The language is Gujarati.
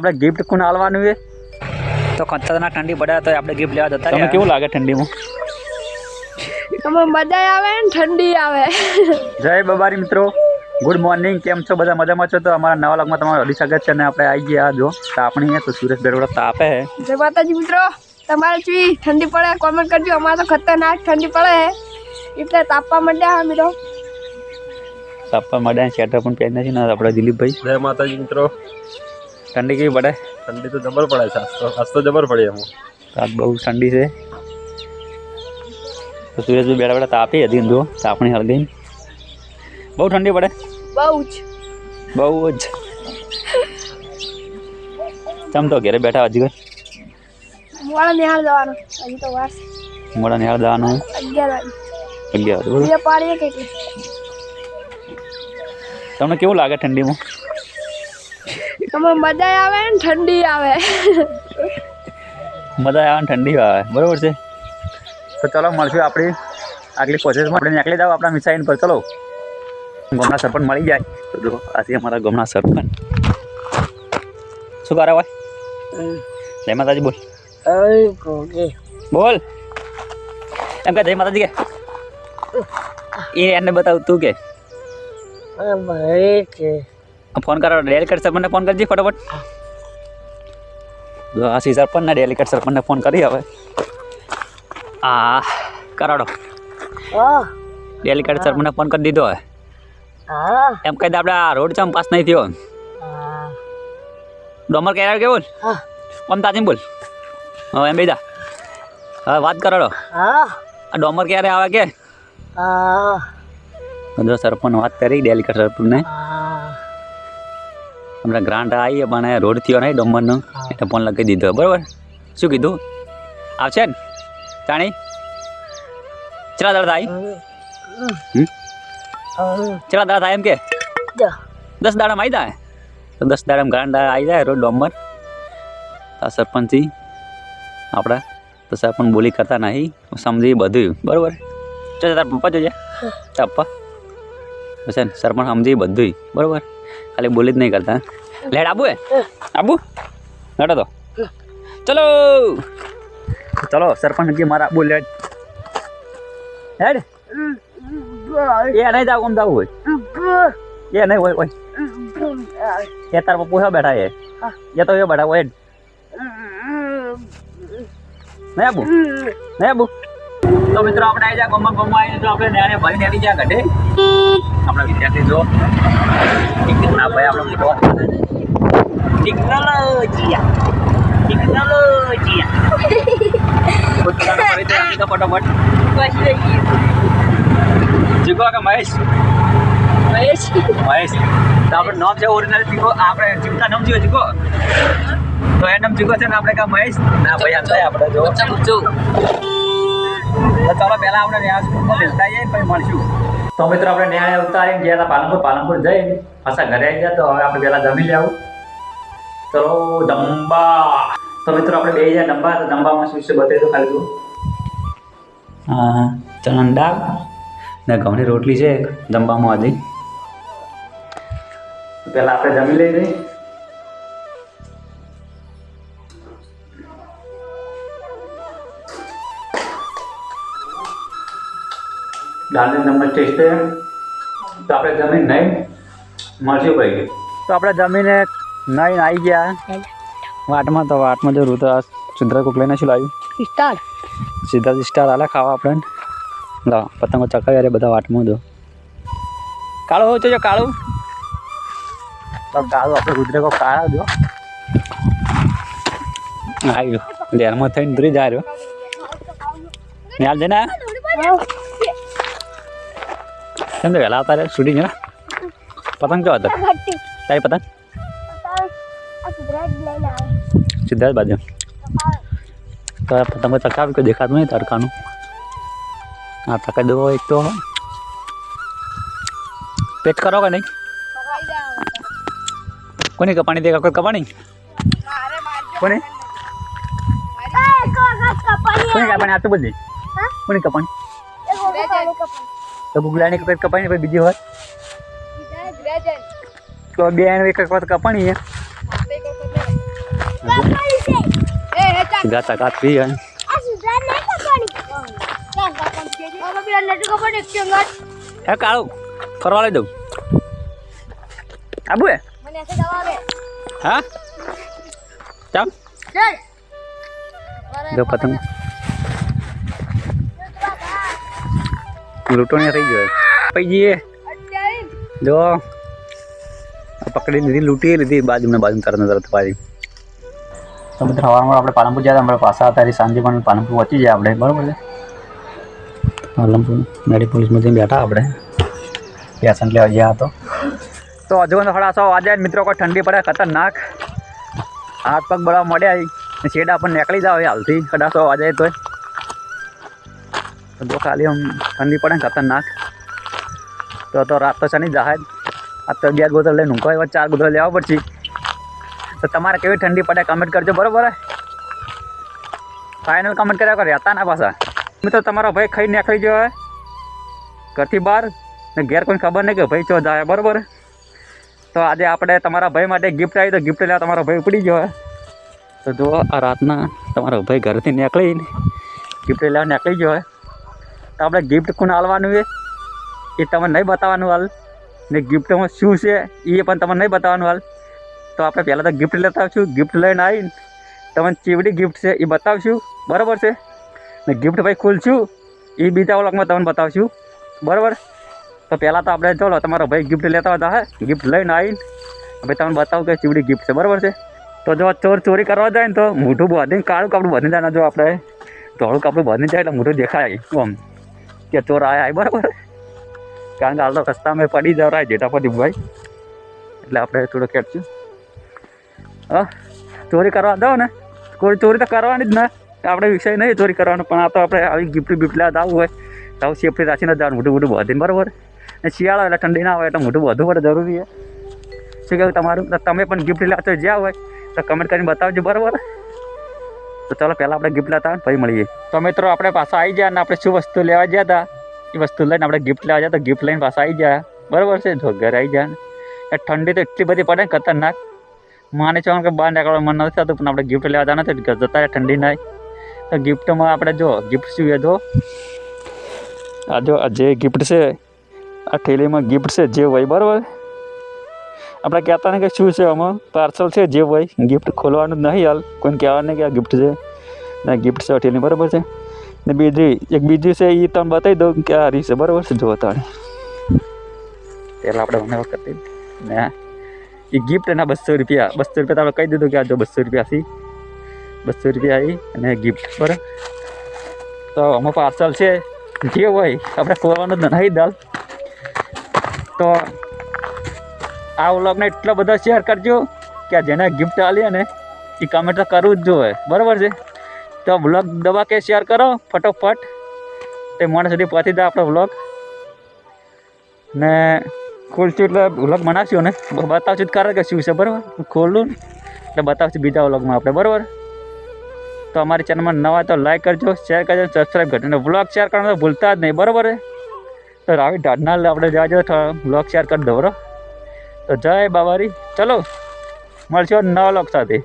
આપણે ગિફ્ટ કોને આલવાનું છે તો ખતરનાક ઠંડી પડે તો આપણે ગિફ્ટ લેવા જતા તમને કેવું લાગે ઠંડીમાં તમે મજા આવે ને ઠંડી આવે જય બબારી મિત્રો ગુડ મોર્નિંગ કેમ છો બધા મજામાં છો તો અમારા નવા વ્લોગમાં તમારું હાર્દિક સ્વાગત છે અને આપણે આવી ગયા જો તાપણી છે તો સુરેશ બેરોડા તાપે છે જય માતાજી મિત્રો તમારે ચી ઠંડી પડે કોમેન્ટ કરજો અમારે તો ખતરનાક ઠંડી પડે એટલે તાપવા માંડ્યા હા મિત્રો તાપવા માંડ્યા સ્વેટર પણ પહેરી નથી ને આપણે દિલીપભાઈ જય માતાજી મિત્રો ઠંડી કેવી પડે ઠંડી તો જબર પડે છે આજ તો જબર પડી એમ આજ બહુ ઠંડી છે તો સુરેશભાઈ બેઠા બેઠા તાપી હતી જો તાપણી હળગઈ બહુ ઠંડી પડે બહુ જ ચમ તો ઘરે બેઠા હજી મોડા નિહાળ જવાનું હજી તો વાર મોડા નિહાળ જવાનું 11 બરોબર બીજા પાડીએ કેટલી તમને કેવું લાગે ઠંડીમાં તમે મજા આવે ને ઠંડી આવે મજા આવે ને ઠંડી આવે બરોબર છે તો ચલો મળશું આપણી આગલી પ્રોસેસમાં આપણે નીકળી જાવ આપણા મિસાઈન પર ચલો ગામના સરપંચ મળી જાય તો જો આજે અમારા ગામના સરપંચ શું કરે ભાઈ જય માતાજી બોલ બોલ એમ કે જય માતાજી કે એને બતાવ તું કે ફોન કરો ડેલિકેટ સરપંચને ફોન કરજે ફટાફટ જો આ સરપંચને ડેલિકેટ સરપંચને ફોન કરી હવે કરાડો ડેલિકેટ સરપંચને ફોન કરી દીધો હવે એમ કહી દે આપણે આ રોડ ચમ પાસ નહીં થયો ડોમર ક્યારે કે બોલ કોમ તાજી બોલ હા એમ બેદા હા વાત કરાડો આ ડોમર ક્યારે આવે કે જો સરપંચ વાત કરી ડેલિકેટ સરપંચને હમણાં ગ્રાન્ટ આવી પણ રોડ થયો નહીં ડોમરનો એટલે ફોન લગાવી દીધો બરાબર શું કીધું આવશે ને જાણી ચલા દાડા થાય ચલા દાડા થાય એમ કે 10 દાડામાં આવી જાય તો 10 દાડામાં ગ્રાન્ટ આવી જાય રોડ ડોમર તો સરપંચથી આપણા તો સરપંચ બોલી કરતા નહીં સમજી બધું બરાબર ચાલ તાર પપ્પા જોજે પપ્પા બસ સરપંચ સમજી બધું બરાબર ખાલી બોલી જ નહીં કરતા લેડ આબુ આબુ લડો તો ચલો ચલો સરપંચ કે મારા આબુ લેડ હેડ એ નહીં જાવ કોમ જવું હોય એ નહીં હોય હોય એ તાર પપ્પુ હે બેઠા એ તો એ બેઠા હોય નહીં આબુ નહીં આબુ તો મિત્રો આપણે આવી જાય ગમમાં આવીને તો આપણે ન્યાણે ભરી નેરી જાય ઘટે આપણા વિદ્યાર્થી જો ના ભાઈ આપણો મોટો ટેકનોલોજી ફટાફટ જીગો કે મહેશ તો આપણે નામ છે ઓરિજિનલ જીગો આપણે જીવતા નામ જીગો જીગો તો એ નામ જીગો છે ને આપણે કા મહેશ ના ભાઈ આમ આપણે જો તો ચાલો પહેલા આપણે ન્યાય સ્કૂલમાં બેસતા જઈએ પછી મળશું તો મિત્રો આપણે ન્યાય ઉતારીને ગયા હતા પાલનપુર જઈ પાછા ઘરે આવી ગયા તો હવે આપણે પહેલાં જમી લેવું ચલો દંબા તો મિત્રો આપણે બે જાય દંબા તો દંબામાં શું છે બતાવી દો ખાલી તું હા ચણાની દાળ ને ઘઉંની રોટલી છે દંબામાં હજી પહેલાં આપણે જમી લઈ જઈએ દાળની નંબર ટેસ્ટ છે તો આપણે જમીન નહીં મળશું ભાઈ તો આપણે જમીને નહીં આવી ગયા વાટમાં તો વાટમાં જો રૂ તો આ સુંદર કોક લઈને શું લાવ્યું સીધા સ્ટાર આલા ખાવા આપણે લા પતંગો ચકાવી અરે બધા વાટમાં જો કાળો હોય તો જો કાળું તો કાળું આપણે રુદ્ર કો કાળા જો આવ્યો લેરમાં થઈને દૂરી જાય રહ્યો ન્યાલ જઈને કેમ તો વહેલા આવતા રે શૂટિંગ ને પતંગ કેવા હતા તારી પતંગ સિદ્ધાર્થ બાજુ તો પતંગો ચકાવી કોઈ દેખાતું નહીં તડકાનું હા ચકાઈ દેવો એક તો પેટ કરો કે નહીં કોની કપાણી દેખા કોઈ કપાણી કોની કોની કપાણી આ તો બધી કોની કપાણી તો ગુગલાની કપાઈ કપાણી પછી બીજી હોય તો બે એક વખત કપાણી સીધા ચકાત પી હે હે કાળું ફરવા લઈ દઉં આબુ હે હા ચાલ જો પતંગ લૂંટોણી થઈ ગયો પૈ જઈએ જો પકડી લીધી લૂંટી લીધી બાજુ તરત પાછી તો મિત્રો સવારમાં આપણે પાલનપુર ગયા આપણે પાછા હતા સાંજે પણ પાલનપુર પહોંચી જાય આપણે બરાબર છે પાલનપુર ગાડી પોલીસમાં બેઠા આપણે પેશન લેવા ગયા હતો તો હજુ થોડા સો વાગે મિત્રો કોઈ ઠંડી પડે ખતરનાક હાથ પગ બળવા મળ્યા શેડા પણ નીકળી જાવ હાલથી કદાચ 100 વાગે તો ખાલી આમ ઠંડી પડે ને ખતરનાક તો રાત તો શનિ જહાજ આ તો 2 ગોતર લઈને ઊંઘો એવા 4 ગોતર લેવા પડશે તો તમારે કેવી ઠંડી પડે કમેન્ટ કરજો બરાબર ફાઇનલ કમેન્ટ કર્યા કરે હતા ના પાછા મિત્રો તમારો ભાઈ ખાઈ નીકળી ગયો હોય ઘરથી બહાર ને ઘેર કોઈ ખબર નહીં કે ભાઈ ચો જાય બરાબર તો આજે આપણે તમારા ભાઈ માટે ગિફ્ટ આવી તો ગિફ્ટ લેવા તમારો ભાઈ ઉપડી ગયો હોય તો જો આ રાતના તમારો ભાઈ ઘરેથી નીકળીને ગિફ્ટ લેવા નીકળી ગયો હોય તો આપણે ગિફ્ટ કોને આલવાનું એ તમને નહીં બતાવવાનું હાલ ને ગિફ્ટમાં શું છે એ પણ તમને નહીં બતાવવાનું હાલ તો આપણે પહેલાં તો ગિફ્ટ લેતા આવશું ગિફ્ટ લઈને આવીને તમને ચીવડી ગિફ્ટ છે એ બતાવશું બરાબર છે ને ગિફ્ટ ભાઈ ખોલશું એ બીજા વ્લોગમાં તમને બતાવશું બરાબર તો પહેલાં તો આપણે ચાલો તમારો ભાઈ ગિફ્ટ લેતા હતા હે ગિફ્ટ લઈને આવીને ભાઈ તમને બતાવું કે ચીવડી ગિફ્ટ છે બરાબર છે તો જો ચોર ચોરી કરવા જાય ને તો મોઢું બાંધીને કાળું કાપડું બાંધી જાય ને જો આપણે ધોળું કાપડું બાંધી જાય એટલે મોઢું દેખાય આમ કે ચોર આવ્યા બરાબર કારણ કે હાલ તો રસ્તામાં પડી જવા જેટા પડી ભાઈ એટલે આપણે થોડું ખેંચશું હા ચોરી કરવા દો ને કોઈ ચોરી તો કરવાની જ ને આપણે વિષય નહીં ચોરી કરવાનો પણ આ તો આપણે આવી ગિફ્ટ બિફ્ટ લેવા જવું હોય તો આવું સેફટી રાખીને જવાનું મોટું બાંધીને બરાબર ને શિયાળો એટલે ઠંડી ના હોય એટલે મોટું વધુ પડે જરૂરી છે શું કહેવું તમારું તમે પણ ગિફ્ટ લેવા તો જ્યાં હોય તો કમેન્ટ કરીને બતાવજો બરાબર તો ચાલો પહેલાં આપણે ગિફ્ટ લેતા પછી મળીએ તો મિત્રો આપણે પાછા આવી ગયા અને આપણે શું વસ્તુ લેવા ગયા હતા એ વસ્તુ લઈને આપણે ગિફ્ટ લેવા ગયા તો ગિફ્ટ લઈને પાછા આવી ગયા બરાબર છે જો ઘરે આવી ગયા એ ઠંડી તો એટલી બધી પડે ને ખતરનાક માને છે કે બહાર નીકળવા મન નથી થતું પણ આપણે ગિફ્ટ લેવા જતા નથી જતા રહે ઠંડી ના તો ગિફ્ટમાં આપણે જો ગિફ્ટ શું એ જો આ જો જે ગિફ્ટ છે આ થેલીમાં ગિફ્ટ છે જે હોય બરાબર આપણે કહેતા ને કે શું છે આમાં પાર્સલ છે જે હોય ગિફ્ટ ખોલવાનું જ નહીં હાલ કોઈને કહેવાનું નહીં કે આ ગિફ્ટ છે ને ગિફ્ટ છે થેલી બરાબર છે ને બીજી છે એ તમને બતાવી દઉં કે આ રીત છે બરાબર છે જો તાણી પહેલાં આપણે મને વખત ને એ ગિફ્ટ એના 200 રૂપિયા તો આપણે કહી દીધું કે આ જો 200 રૂપિયાથી 200 રૂપિયા આવી અને ગિફ્ટ બરાબર તો આમાં પાર્સલ છે જે હોય આપણે ખોલવાનું જ નહીં દાલ તો આ વ્લોગને એટલો બધો શેર કરજો કે જેને ગિફ્ટ આલી ને એ કમેન્ટ તો કરવું જ જોઈએ બરાબર છે તો વ્લોગ દબા કે શેર કરો ફટોફટ તે મને સુધી પહોંચી જાય આપણો વ્લોગ ને ખોલશું એટલે વ્લોગ બનાવશું ને બતાવશું કરે કે શું છે બરાબર ખોલું એટલે બતાવશું બીજા વ્લોગમાં આપણે બરાબર તો અમારી ચેનલમાં નવા તો લાઈક કરજો શેર કરજો સબસ્ક્રાઈબ કરજો અને વ્લોગ શેર કરવાનું તો ભૂલતા જ નહીં બરાબર તો રાવી ઢાઢના આપણે જાજો વ્લોગ શેર કરી દો બરાબર તો જય બાબારી ચલો મળશું નવા વ્લોગ સાથે